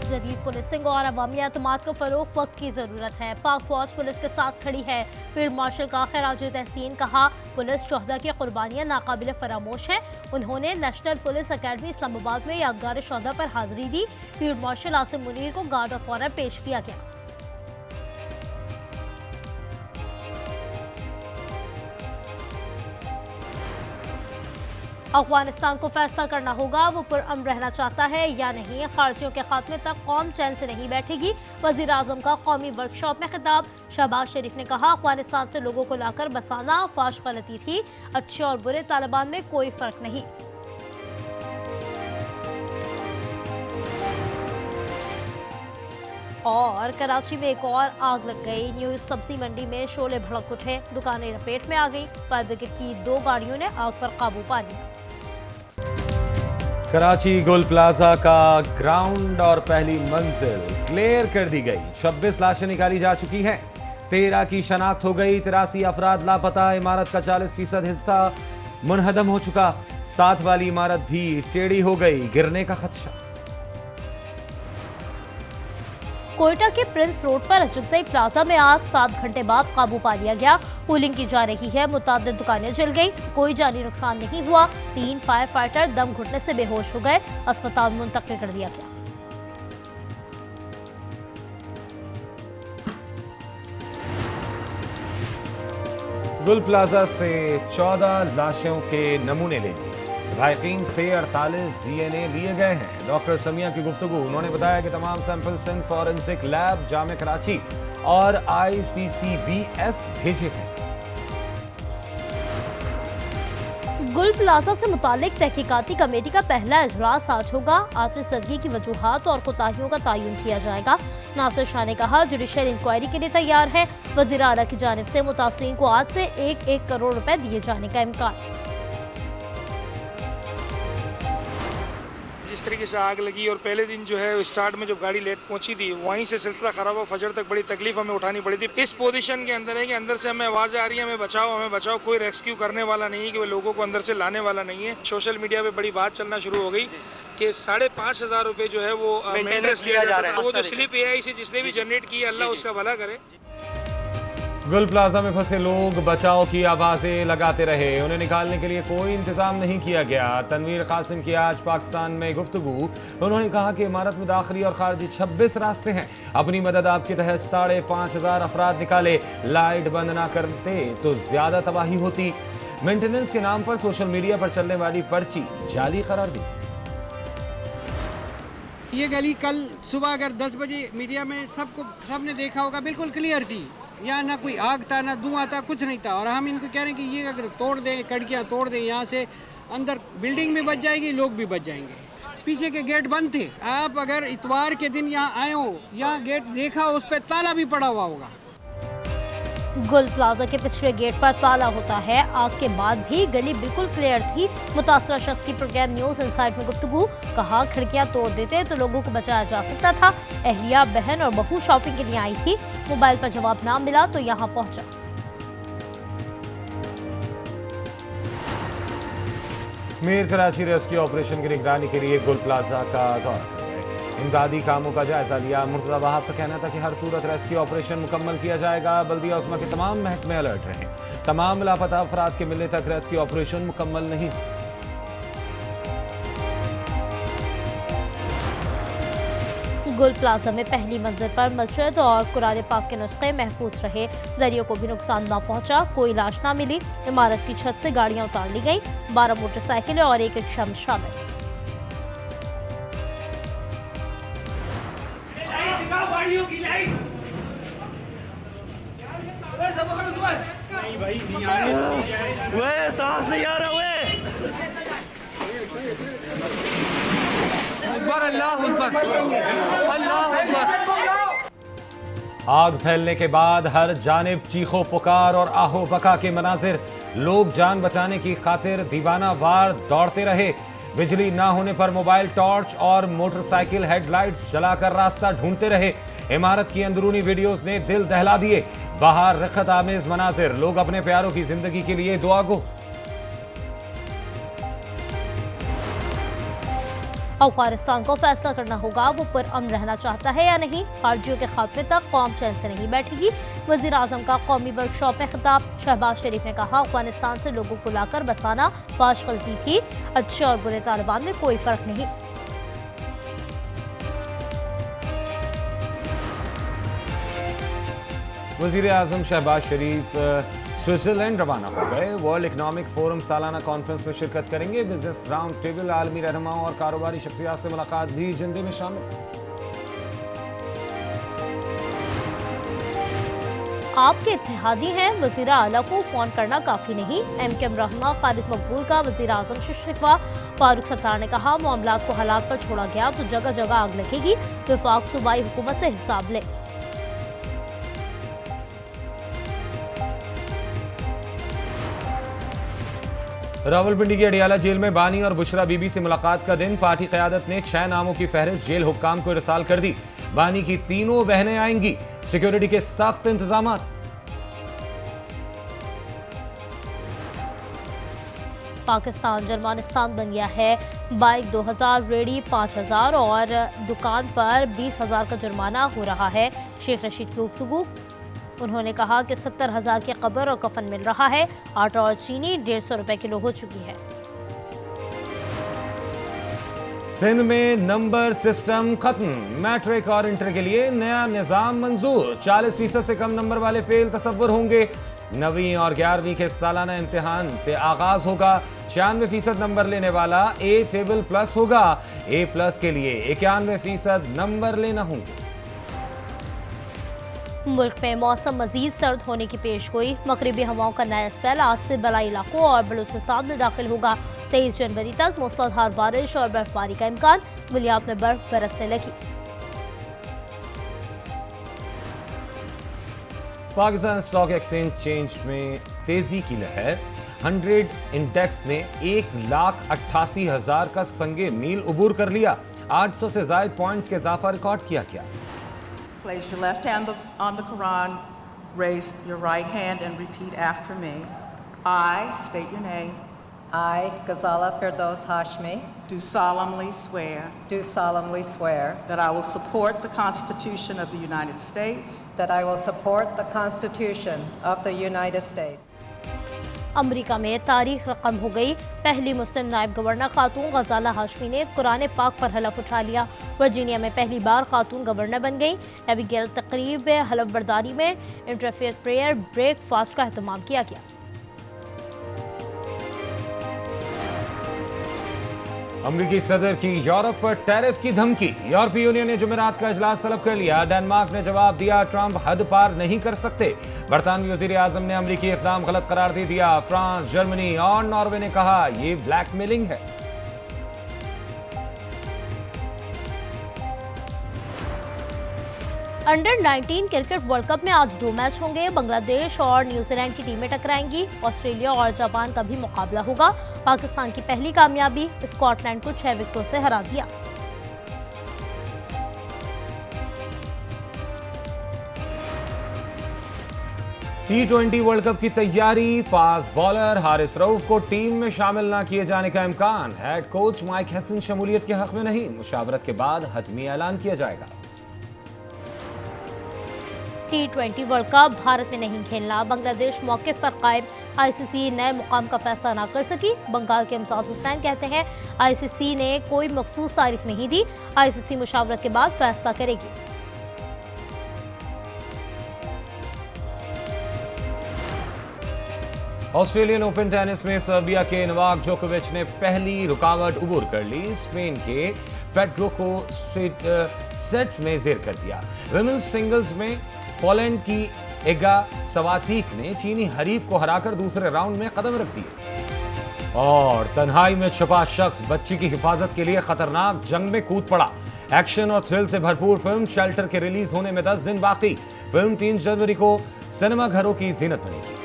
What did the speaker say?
जदीद पुलिसिंग और अवामी एतमाद को फरोग वक्त की ज़रूरत है। पाक फौज पुलिस के साथ खड़ी है। फील्ड मार्शल का खिराज तहसीन कहा, पुलिस शहदा की कुर्बानियाँ नाकाबिल फरामोश हैं। उन्होंने नेशनल पुलिस अकेडमी इस्लामाबाद में यादगार शहदा पर हाजिरी दी। फील्ड मार्शल आसिम मुनीर को गार्ड ऑफ ऑनर पेश किया गया। अफगानिस्तान को फैसला करना होगा वो पुरअमन रहना चाहता है या नहीं। खारजियों के खात्मे तक कौम चैन से नहीं बैठेगी। वज़ीर आज़म का कौमी वर्कशॉप में खिताब। शहबाज शरीफ ने कहा, अफगानिस्तान से लोगों को लाकर बसाना फाश गलती थी। अच्छे और बुरे तालिबान में कोई फर्क नहीं। और कराची में एक और आग लग गई। न्यू सब्जी मंडी में शोले भड़क उठे, दुकानें लपेट में आ गई। फायर ब्रिगेड की 2 गाड़ियों ने आग पर काबू पा लिया। कराची गुल प्लाजा का ग्राउंड और पहली मंजिल क्लियर कर दी गई। 26 लाशें निकाली जा चुकी हैं। 13 की शनाख्त हो गई। 83 अफराद लापता। इमारत का 40% हिस्सा मुनहदम हो चुका। साथ वाली इमारत भी टेढ़ी हो गई, गिरने का खदशा। कोयटा के प्रिंस रोड पर अजगजई प्लाजा में आग 7 घंटे बाद काबू पा लिया गया। कूलिंग की जा रही है। मुतादिद दुकानें जल गई। कोई जानी नुकसान नहीं हुआ। 3 फायर फाइटर दम घुटने से बेहोश हो गए। अस्पताल मुंतकिल कर दिया गया। गुल प्लाजा से 14 लाशों के नमूने ले लिए। रायकीन से 48 DNA लिए गए हैं। डॉक्टर समिया की गुफ्तगू, उन्होंने बताया कि तमाम सैंपल सिंध फॉरेंसिक लैब, जामे कराची और ICCBS भेजे हैं। गुल प्लाजा से मुतालिक तहकीकाती कमेटी का पहला इजलास आज होगा। आतिशज़दगी की वजूहात और कोताहियों का तयन किया जाएगा। नासिर शाह ने कहा, जुडिशल इंक्वायरी के लिए तैयार है। वज़ीर आला की जानिब से मुतासिरीन को आज से 1-1 करोड़ रुपए दिए जाने का इम्कान। जिस तरीके से आग लगी और पहले दिन जो है स्टार्ट में जब गाड़ी लेट पहुंची थी, वहीं से सिलसिला खराब हुआ। फजर तक बड़ी तकलीफ हमें उठानी पड़ी थी। इस पोजीशन के अंदर है कि अंदर से हमें आवाज़ आ रही है, हमें बचाओ। कोई रेस्क्यू करने वाला नहीं है, कि वो लोगों को अंदर से लाने वाला नहीं है। सोशल मीडिया पे बड़ी बात चलना शुरू हो गई कि 5,500 रुपये जो है वो मेंटेनेंस लिया जा रहा है। वो जो स्लिप AI से जिसने भी जनरेट की, अल्लाह उसका भला करे। गुल प्लाजा में फंसे लोग बचाव की आवाजें लगाते रहे। उन्हें निकालने के लिए कोई इंतजाम नहीं किया गया। तनवीर कासिम की आज पाकिस्तान में गुफ्तगू, उन्होंने कहा कि इमारत में दाखिली और खारजी 26 रास्ते हैं। अपनी मदद आपके तहत 5,500 अफराद निकाले। लाइट बंद ना करते तो ज्यादा तबाही होती। मेंटेनेंस के नाम पर सोशल मीडिया पर चलने वाली पर्ची जाली करार दी। ये गली कल सुबह अगर 10 बजे मीडिया में सबने देखा होगा, बिल्कुल क्लियर थी। यहाँ ना कोई आग था, ना धुआं था, कुछ नहीं था। और हम इनको कह रहे हैं कि ये अगर तोड़ दें, कड़कियाँ तोड़ दें, यहाँ से अंदर बिल्डिंग भी बच जाएगी, लोग भी बच जाएंगे। पीछे के गेट बंद थे। आप अगर इतवार के दिन यहाँ आए हो, यहाँ गेट देखा, उस पर ताला भी पड़ा हुआ होगा। गुल प्लाजा के पिछले गेट पर ताला होता है। आग के बाद भी गली बिल्कुल क्लियर थी। मुतासरा शख्स की प्रोग्राम न्यूज़ इनसाइड में गुफ्तगू, कहा, खिड़कियां तोड़ देते तो लोगों को बचाया जा सकता था। अहलिया, बहन और बहू शॉपिंग के लिए आई थी। मोबाइल पर जवाब ना मिला तो यहाँ पहुंचा। मीर कराची रेस्क्यू ऑपरेशन की निगरानी के लिए गुल प्लाजा का दौरा, इमदादी कामों का जायजा लिया। मुर्तज़ा वहाब का कहना था कि हर सूरत रेस्क्यू ऑपरेशन मुकम्मल किया जाएगा। बल्दिया उस्मा के तमाम महकमे अलर्ट रहे। तमाम लापता अफराद के मिलने तक रेस्क्यू ऑपरेशन मुकम्मल नहीं। गुल प्लाजा में पहली मंजिल पर मस्जिद और कुरान पाक के नुस्खे महफूज रहे। दरियों को भी नुकसान न पहुंचा। कोई लाश ना मिली। इमारत की छत से गाड़ियां उतार ली गई। 12 मोटरसाइकिलें और एक रिक्शा में शामिल। सांस नहीं आ रहा आग फैलने के बाद हर जानिब चीखो पुकार और आहो बका के मनाजिर। लोग जान बचाने की खातिर दीवाना वार दौड़ते रहे। बिजली ना होने पर मोबाइल टॉर्च और मोटरसाइकिल हेडलाइट्स जलाकर रास्ता ढूंढते रहे। इमारत की अंदरूनी वीडियोस ने दिल दहला दिए। बाहर रखत आमेज मनाजिर, लोग अपने प्यारों की जिंदगी के लिए दुआ गो। अफगानिस्तान को फैसला करना होगा वो पुरअमन रहना चाहता है या नहीं। खारजियों के खात्मे तक कौम चैन से नहीं बैठेगी। वज़ीर आज़म का कौमी वर्कशॉप में खिताब। शहबाज शरीफ ने कहा, अफगानिस्तान से लोगों को लाकर बसाना फाश गलती थी। अच्छे और बुरे तालिबान में कोई फर्क नहीं। वज़ीर आज़म शहबाज शरीफ स्विट्जरलैंड रवाना हो गए। वर्ल्ड इकनॉमिक फोरम सालाना कॉन्फ्रेंस में शिरकत करेंगे। बिजनेस राउंड टेबल, आलमी रहनुमाओं और कारोबारी शख्सियात से मुलाकात भी एजेंडे में शामिल। आपके इत्तेहादी हैं, वज़ीर आला को फोन करना काफी नहीं। MKM रहनुमा खालिद मकबूल का वज़ीर आज़म से शिकवा। फारूक सत्तार ने कहा, मामलात को हालात पर छोड़ा गया तो जगह जगह आग लगेगी। वफाक सूबाई हुकूमत से हिसाब ले। रावलपिंडी की अडियाला जेल में बानी और बुशरा बीबी से मुलाकात का दिन। पार्टी क़यादत ने 6 नामों की फहरिस्त जेल हुक्काम को इरसाल कर दी। बानी की तीनों बहनें आएंगी। सिक्योरिटी के सख्त इंतजाम। पाकिस्तान जर्मानिस्तान बन गया है। बाइक 2000, रेडी 5000 और दुकान पर 20,000 का जुर्माना हो रहा है। शेख रशीद की गुफ्तगू। उन्होंने कहा कि 70,000 के कब्र और कफन मिल रहा है। आटा और चीनी 150 रुपए किलो हो चुकी है। सिंध में नंबर सिस्टम खत्म। मैट्रिक और इंटर के लिए नया निजाम मंजूर। 40% से कम नंबर वाले फेल तसव्वुर होंगे। 9वीं और 11वीं के सालाना इम्तिहान से आगाज होगा। 96% नंबर लेने वाला A++ होगा। A+ के लिए 91% नंबर लेना होंगे। मुल्क में मौसम मजीद सर्द होने की पेशगोई। मगरिबी हवाओं का नया स्पेल आज से बलाई इलाकों और बलूचिस्तान में दाखिल होगा। 23 जनवरी तक मूसलाधार बारिश और बर्फबारी का इम्कान। विलियात में बर्फ बरसने लगी। पाकिस्तान स्टॉक एक्सचेंज में तेजी की लहर। 100 इंडेक्स ने 1,88,000 का संगे मील उबूर कर लिया। 800 से ज्यादा पॉइंट्स के इजाफा रिकॉर्ड किया गया। Place your left hand on the Quran, raise your right hand and repeat after me. I, state your name, I, Ghazala Firdaus Hashmi, do solemnly swear that I will support the Constitution of the United States, I will support the Constitution of the United States. अमरीका में तारीख रकम हो गई। पहली मुस्लिम नायब governor खातून गजाला हाशमी ने कुरान पाक पर हलफ उठा लिया। वर्जीनिया में पहली बार खातून गवर्नर बन गई। एबिगेल तकरीब हलफ बर्दारी में इंटरफेथ प्रेयर ब्रेकफास्ट का एहतमाम किया गया। अमरीकी सदर की यूरोप पर टैरिफ की धमकी। यूरोपीय यूनियन ने जुमेरात का इजलास तलब कर लिया। डेनमार्क ने जवाब दिया, ट्रंप हद पार नहीं कर सकते। बरतानवी वजीर आजम ने अमरीकी इक़दाम गलत करार दे दिया। फ्रांस, जर्मनी और नॉर्वे ने कहा ये ब्लैकमेलिंग है। अंडर 19 क्रिकेट वर्ल्ड कप में आज 2 मैच होंगे। बांग्लादेश और न्यूजीलैंड की टीमें टकराएंगी। ऑस्ट्रेलिया और जापान का भी मुकाबला होगा। पाकिस्तान की पहली कामयाबी, स्कॉटलैंड को 6 विकेटों से हरा दिया। T20 वर्ल्ड कप की तैयारी। फास्ट बॉलर हारिस रऊफ को टीम में शामिल न किए जाने का इम्कान। हेड कोच माइक हैसन शमूलियत के हक में नहीं। मुशावरत के बाद हतमी ऐलान किया जाएगा। T20 वर्ल्ड कप भारत में नहीं खेलना। बांग्लादेश मौक़िफ़ पर कायम। ICC नए मुकाम का फैसला ना कर सकी। बंगाल के इमसाद हुसैन कहते हैं ICC ने कोई मखसूस तारीख नहीं दी। ICC मुशावरत के बाद फैसला करेगी। ऑस्ट्रेलियन ओपन टेनिस में सर्बिया के नोवाक जोकोविच ने पहली रुकावट उबूर कर ली। स्पेन के पेड्रो को सेट्स में जेर कर दिया। विमेंस सिंगल्स में पोलैंड की एगा सवातीक ने चीनी हरीफ को हराकर दूसरे राउंड में कदम रख दिए। और तन्हाई में छुपा शख्स बच्ची की हिफाजत के लिए खतरनाक जंग में कूद पड़ा। एक्शन और थ्रिल से भरपूर फिल्म शेल्टर के रिलीज होने में 10 दिन बाकी। फिल्म 3 जनवरी को सिनेमा घरों की जीनत बनेगी।